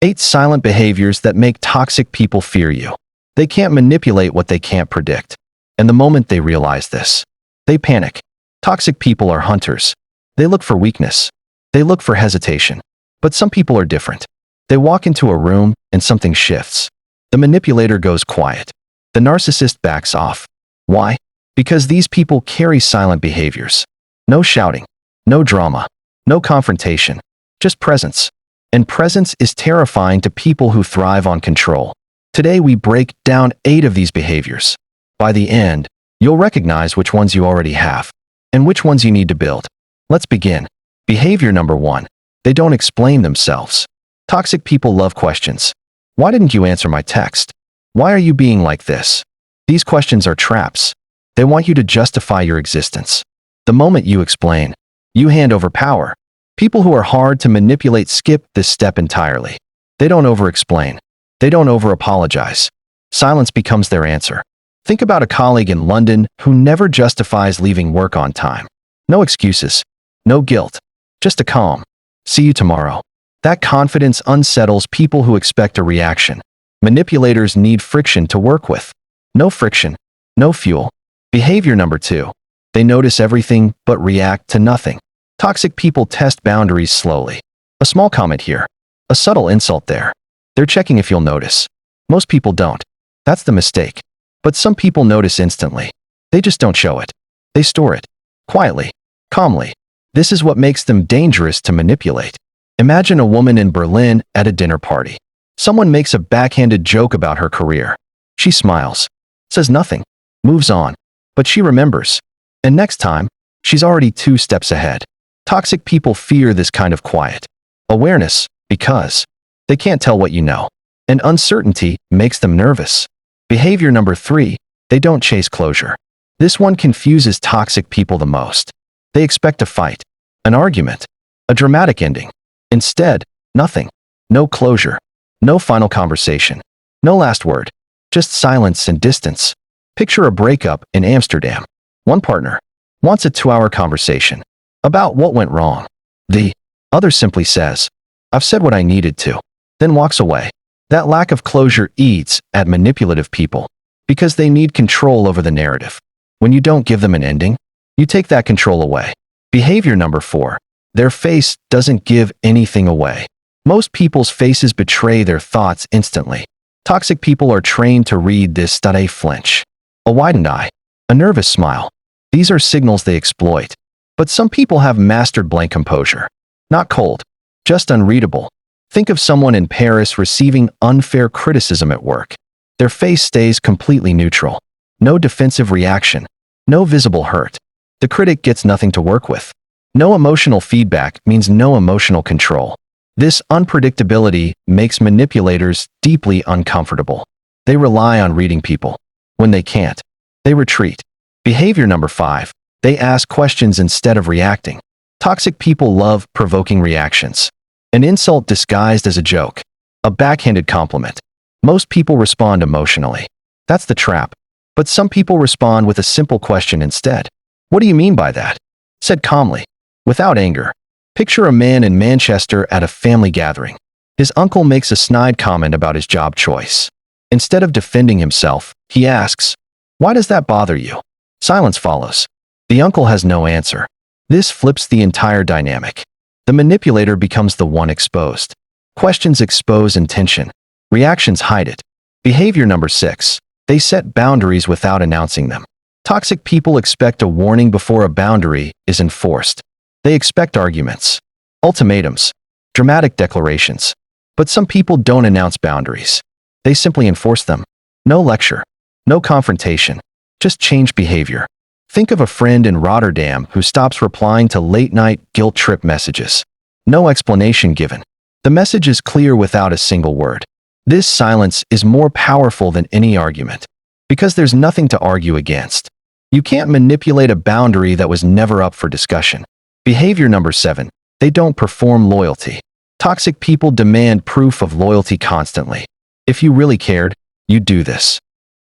8 silent behaviors that make toxic people fear you. They can't manipulate what they can't predict. And the moment they realize this, they panic. Toxic people are hunters. They look for weakness. They look for hesitation. But some people are different. They walk into a room and something shifts. The manipulator goes quiet. The narcissist backs off. Why? Because these people carry silent behaviors. No shouting. No drama. No confrontation. Just presence. And presence is terrifying to people who thrive on control. Today we break down 8 of these behaviors. By the end, you'll recognize which ones you already have and which ones you need to build. Let's begin. Behavior number 1. They don't explain themselves. Toxic people love questions. Why didn't you answer my text? Why are you being like this? These questions are traps. They want you to justify your existence. The moment you explain, you hand over power. People who are hard to manipulate skip this step entirely. They don't over-explain. They don't over-apologize. Silence becomes their answer. Think about a colleague in London who never justifies leaving work on time. No excuses. No guilt. Just a calm. See you tomorrow. That confidence unsettles people who expect a reaction. Manipulators need friction to work with. No friction. No fuel. Behavior number 2. They notice everything but react to nothing. Toxic people test boundaries slowly. A small comment here. A subtle insult there. They're checking if you'll notice. Most people don't. That's the mistake. But some people notice instantly. They just don't show it. They store it. Quietly. Calmly. This is what makes them dangerous to manipulate. Imagine a woman in Berlin at a dinner party. Someone makes a backhanded joke about her career. She smiles. Says nothing. Moves on. But she remembers. And next time, she's already 2 steps ahead. Toxic people fear this kind of quiet awareness because they can't tell what you know. And uncertainty makes them nervous. Behavior number 3. They don't chase closure. This one confuses toxic people the most. They expect a fight, an argument, a dramatic ending. Instead, nothing. No closure. No final conversation. No last word. Just silence and distance. Picture a breakup in Amsterdam. One partner wants a 2-hour conversation about what went wrong. The other simply says, "I've said what I needed to," then walks away. That lack of closure eats at manipulative people because they need control over the narrative. When you don't give them an ending, you take that control away. Behavior number 4. Their face doesn't give anything away. Most people's faces betray their thoughts instantly. Toxic people are trained to read this. A flinch, a widened eye, a nervous smile. These are signals they exploit. But some people have mastered blank composure. Not cold, just unreadable. Think of someone in Paris receiving unfair criticism at work. Their face stays completely neutral. No defensive reaction. No visible hurt. The critic gets nothing to work with. No emotional feedback means no emotional control. This unpredictability makes manipulators deeply uncomfortable. They rely on reading people. When they can't, they retreat. Behavior number 5. They ask questions instead of reacting. Toxic people love provoking reactions. An insult disguised as a joke. A backhanded compliment. Most people respond emotionally. That's the trap. But some people respond with a simple question instead. What do you mean by that? Said calmly, without anger. Picture a man in Manchester at a family gathering. His uncle makes a snide comment about his job choice. Instead of defending himself, he asks, "Why does that bother you?" Silence follows. The uncle has no answer. This flips the entire dynamic. The manipulator becomes the one exposed. Questions expose intention. Reactions hide it. Behavior number 6. They set boundaries without announcing them. Toxic people expect a warning before a boundary is enforced. They expect arguments, ultimatums, dramatic declarations. But some people don't announce boundaries. They simply enforce them. No lecture, no confrontation, just change behavior. Think of a friend in Rotterdam who stops replying to late-night guilt trip messages. No explanation given. The message is clear without a single word. This silence is more powerful than any argument, because there's nothing to argue against. You can't manipulate a boundary that was never up for discussion. Behavior number 7. They don't perform loyalty. Toxic people demand proof of loyalty constantly. If you really cared, you'd do this.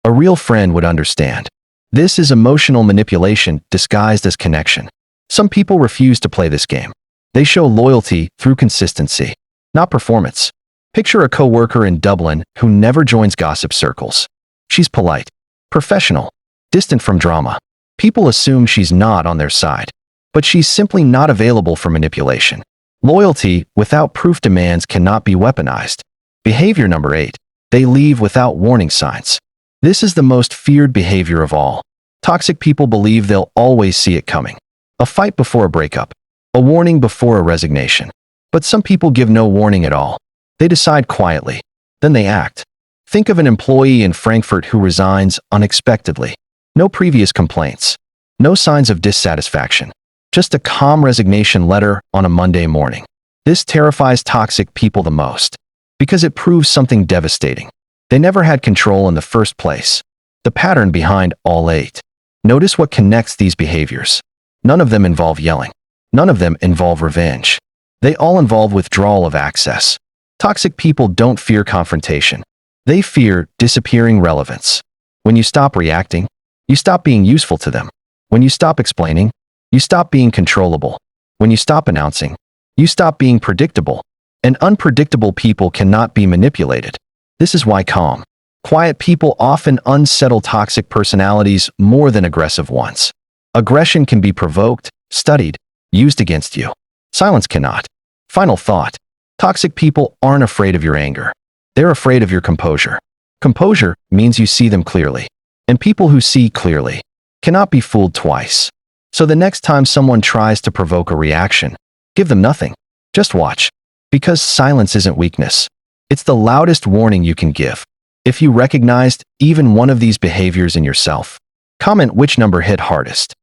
A real friend would understand. This is emotional manipulation disguised as connection. Some people refuse to play this game. They show loyalty through consistency, not performance. Picture a coworker in Dublin who never joins gossip circles. She's polite, professional, distant from drama. People assume she's not on their side, but she's simply not available for manipulation. Loyalty without proof demands cannot be weaponized. Behavior number 8. They leave without warning signs. This is the most feared behavior of all. Toxic people believe they'll always see it coming. A fight before a breakup. A warning before a resignation. But some people give no warning at all. They decide quietly. Then they act. Think of an employee in Frankfurt who resigns unexpectedly. No previous complaints. No signs of dissatisfaction. Just a calm resignation letter on a Monday morning. This terrifies toxic people the most, because it proves something devastating. They never had control in the first place. The pattern behind all 8. Notice what connects these behaviors. None of them involve yelling. None of them involve revenge. They all involve withdrawal of access. Toxic people don't fear confrontation. They fear disappearing relevance. When you stop reacting, you stop being useful to them. When you stop explaining, you stop being controllable. When you stop announcing, you stop being predictable. And unpredictable people cannot be manipulated. This is why calm, quiet people often unsettle toxic personalities more than aggressive ones. Aggression can be provoked, studied, used against you. Silence cannot. Final thought. Toxic people aren't afraid of your anger. They're afraid of your composure. Composure means you see them clearly. And people who see clearly cannot be fooled twice. So the next time someone tries to provoke a reaction, give them nothing. Just watch. Because silence isn't weakness. It's the loudest warning you can give. If you recognized even one of these behaviors in yourself, comment which number hit hardest.